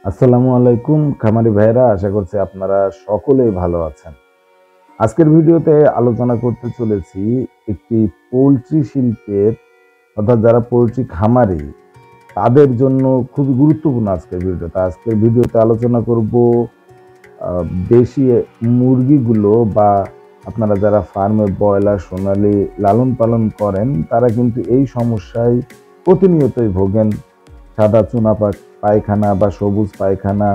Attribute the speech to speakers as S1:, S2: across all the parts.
S1: আসসালামু আলাইকুম খামারি ভাইরা, আশা করছি আপনারা সকলেই ভালো আছেন। আজকের ভিডিওতে আলোচনা করতে চলেছি একটি পোল্ট্রি শিল্পের অর্থাৎ যারা পোল্ট্রি খামারি তাদের জন্য খুবই গুরুত্বপূর্ণ আজকের ভিডিওতে আলোচনা করব দেশি মুরগিগুলো বা আপনারা যারা ফার্মে ব্রয়লার সোনালী লালন পালন করেন তারা কিন্তু এই সমস্যায় প্রতিনিয়তই ভোগেন। সাদা চুনা পায়খানা বা সবুজ পায়খানা,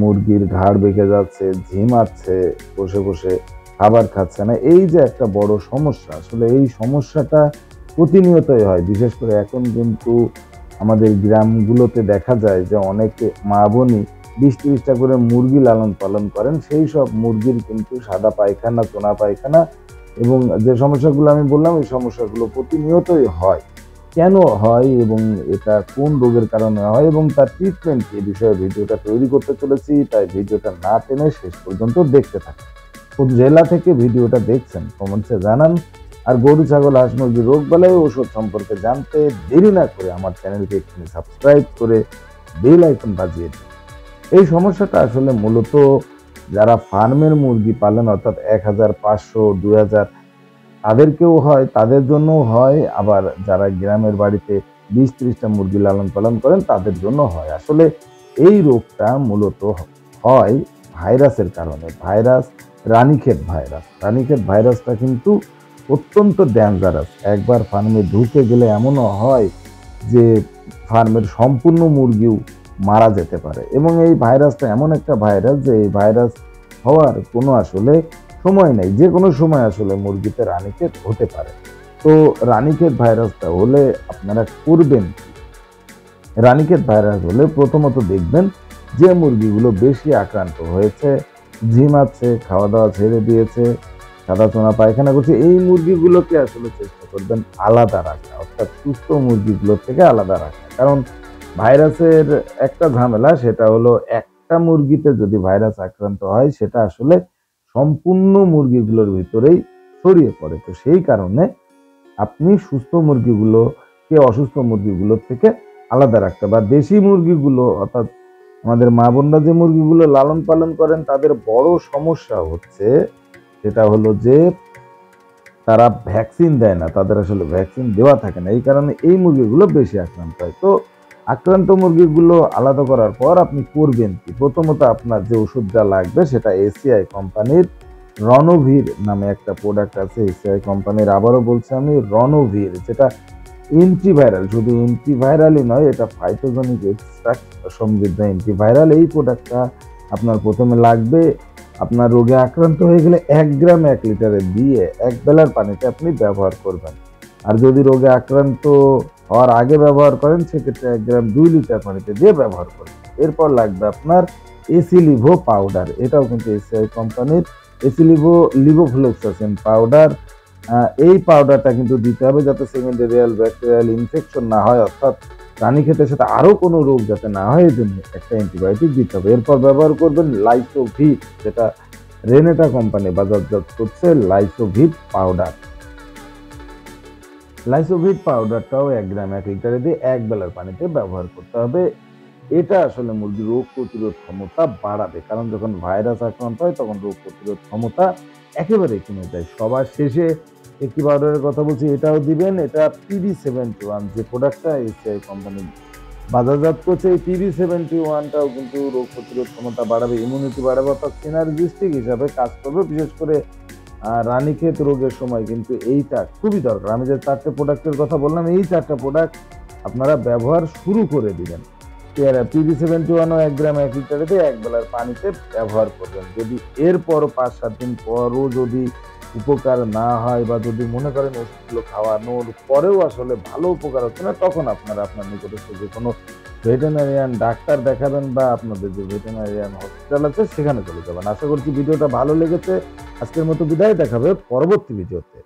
S1: মুরগির ঘাড় বেঁকে যাচ্ছে, ঝিমাচ্ছে, বসে বসে খাবার খাচ্ছে না। এই যে একটা বড় সমস্যা, আসলে এই সমস্যাটা প্রতিনিয়তই হয়। বিশেষ করে এখন কিন্তু আমাদের গ্রামগুলোতে দেখা যায় যে অনেকে মা বোনই 20-30টা করে মুরগি লালন পালন করেন। সেই সব মুরগির কিন্তু সাদা পায়খানা, চুনা পায়খানা এবং যে সমস্যাগুলো আমি বললাম এই সমস্যাগুলো প্রতিনিয়তই হয়। কেন হয় এবং এটা কোন রোগের কারণে হয় এবং তার ট্রিটমেন্ট কি, এই বিষয়ে ভিডিওটা তৈরি করতে চলেছি। তাই ভিডিওটা না টেনে শেষ পর্যন্ত দেখতে থাকুন। কোন জেলা থেকে ভিডিওটা দেখছেন কমেন্টসে জানান। আর গরু ছাগল হাঁস মুরগির রোগ বালাই ওষুধ সম্পর্কে জানতে দেরি না করে আমার চ্যানেলকে এক্ষুনি সাবস্ক্রাইব করে বেল আইকন বাজিয়ে দিন। এই সমস্যাটা আসলে মূলত যারা ফার্মের মুরগি পালন অর্থাৎ 1500 2000 তাদেরকেও হয়, তাদের জন্যও হয়, আবার যারা গ্রামের বাড়িতে 20-30টা মুরগি লালন পালন করেন তাদের জন্য হয়। আসলে এই রোগটা মূলত হয় ভাইরাসের কারণে। রানীক্ষেত ভাইরাসটা কিন্তু অত্যন্ত ডেঞ্জারাস। একবার ফার্মে ঢুকে গেলে এমনও হয় যে ফার্মের সম্পূর্ণ মুরগিও মারা যেতে পারে। এবং এই ভাইরাসটা এমন একটা ভাইরাস যে এই ভাইরাস হওয়ার কোনো আসলে সময় নেই, যে কোনো সময় আসলে মুরগিতে রানীক্ষেত হতে পারে। তো রানীক্ষেত ভাইরাসটা হলে আপনারা করবেন কি? রানীক্ষেত ভাইরাস হলে প্রথমত দেখবেন যে মুরগিগুলো বেশি আক্রান্ত হয়েছে, ঝিমাচ্ছে, খাওয়া দাওয়া ছেড়ে দিয়েছে, সাদা চোনা পায়খানা করছে, এই মুরগিগুলোকে আসলে চেষ্টা করবেন আলাদা রাখা, অর্থাৎ সুস্থ মুরগিগুলোর থেকে আলাদা রাখা। কারণ ভাইরাসের একটা ঝামেলা, সেটা হলো একটা মুরগিতে যদি ভাইরাস আক্রান্ত হয় সেটা আসলে সম্পূর্ণ মুরগিগুলোর ভিতরেই ছড়িয়ে পড়ে। তো সেই কারণে আপনি সুস্থ মুরগিগুলোকে অসুস্থ মুরগিগুলোর থেকে আলাদা রাখতে, বা দেশি মুরগিগুলো অর্থাৎ আমাদের মা বোনরা যে মুরগিগুলো লালন পালন করেন তাদের বড় সমস্যা হচ্ছে সেটা হলো যে তারা ভ্যাকসিন দেয় না, তাদের আসলে ভ্যাকসিন দেওয়া থাকে না। এই কারণে এই মুরগিগুলো বেশি আক্রান্ত হয়। তো আক্রান্ত মুরগিগুলো আলাদা করার পর আপনি করবেন কি? প্রথমত আপনার যে ওষুধটা লাগবে সেটা এসিআই কোম্পানির রণভীর নামে একটা প্রোডাক্ট আছে। এসিআই কোম্পানির, আবারও বলছি আমি, রণভীর, যেটা অ্যান্টিভাইরাল। শুধু অ্যান্টিভাইরালই নয়, এটা ফাইটোজনিক এক্সট্রাক্ট সমৃদ্ধ অ্যান্টিভাইরাল। এই প্রোডাক্টটা আপনার প্রথমে লাগবে। আপনার রোগে আক্রান্ত হয়ে গেলে 1 গ্রাম 1 লিটারে দিয়ে 1 বেলার পানিতে আপনি ব্যবহার করবেন। আর যদি রোগে আক্রান্ত হওয়ার আগে ব্যবহার করেন সেক্ষেত্রে 1 গ্রাম 2 লিটার পানিতে দিয়ে ব্যবহার করবেন। এরপর লাগবে আপনার এসিলিভো পাউডার। এটাও কিন্তু এসিআই কোম্পানির লিভোফ্লক্সাসিন পাউডার। এই পাউডারটা কিন্তু দিতে হবে যাতে সেকেন্ডারিয়াল ব্যাকটেরিয়াল ইনফেকশন না হয়, অর্থাৎ রানীক্ষেতের সাথে আরো কোনো রোগ যাতে না হয় এই জন্য একটা অ্যান্টিবায়োটিক দিতে হবে। এরপর ব্যবহার করবেন লাইসোভিট, যেটা রেনেটা কোম্পানি বাজারজাত করছে লাইসোভিট পাউডার। লাইসোভিট পাউডারটাও 1 গ্রাম 1 লিটারে দিয়ে 1 বেলার পানিতে ব্যবহার করতে হবে। এটা আসলে মুরগির রোগ প্রতিরোধ ক্ষমতা বাড়াবে, কারণ যখন ভাইরাস আক্রান্ত হয় তখন রোগ প্রতিরোধ ক্ষমতা একেবারেই কমে যায়। সবার শেষে একটি পাউডারের কথা বলছি, এটাও দিবেন। এটা PB71, যে প্রোডাক্টটা এসিআই কোম্পানি বাজারজাত করছে। এই PB71টাও কিন্তু রোগ প্রতিরোধ ক্ষমতা বাড়াবে, ইমিউনিটি বাড়াবে, অর্থাৎ সিনার্জিস্টিক হিসাবে কাজ করবে। বিশেষ করে রানীক্ষেত রোগের সময় কিন্তু এইটা খুবই দরকার। আমি যে 4টে প্রোডাক্টের কথা বললাম, এই 4টা প্রোডাক্ট আপনারা ব্যবহার শুরু করে দিবেন। PB71ও 1 গ্রাম 1 লিটারে দিয়ে 1 বেলার পানিতে ব্যবহার করবেন। যদি এরপরও 5-7 দিন পরও যদি উপকার না হয়, বা যদি মনে করেন ওষুধগুলো খাওয়ানোর পরেও আসলে ভালো উপকার হচ্ছে না, তখন আপনারা আপনার নিকটস্থ যে কোনো ভেটেরিনারিয়ান ডাক্তার দেখাবেন, বা আপনাদের যে ভেটেরিনারিয়ান হসপিটাল আছে সেখানে চলে যাবেন। আশা করছি ভিডিওটা ভালো লেগেছে। আজকের মতো বিদায়, দেখা হবে পরবর্তী ভিডিওতে।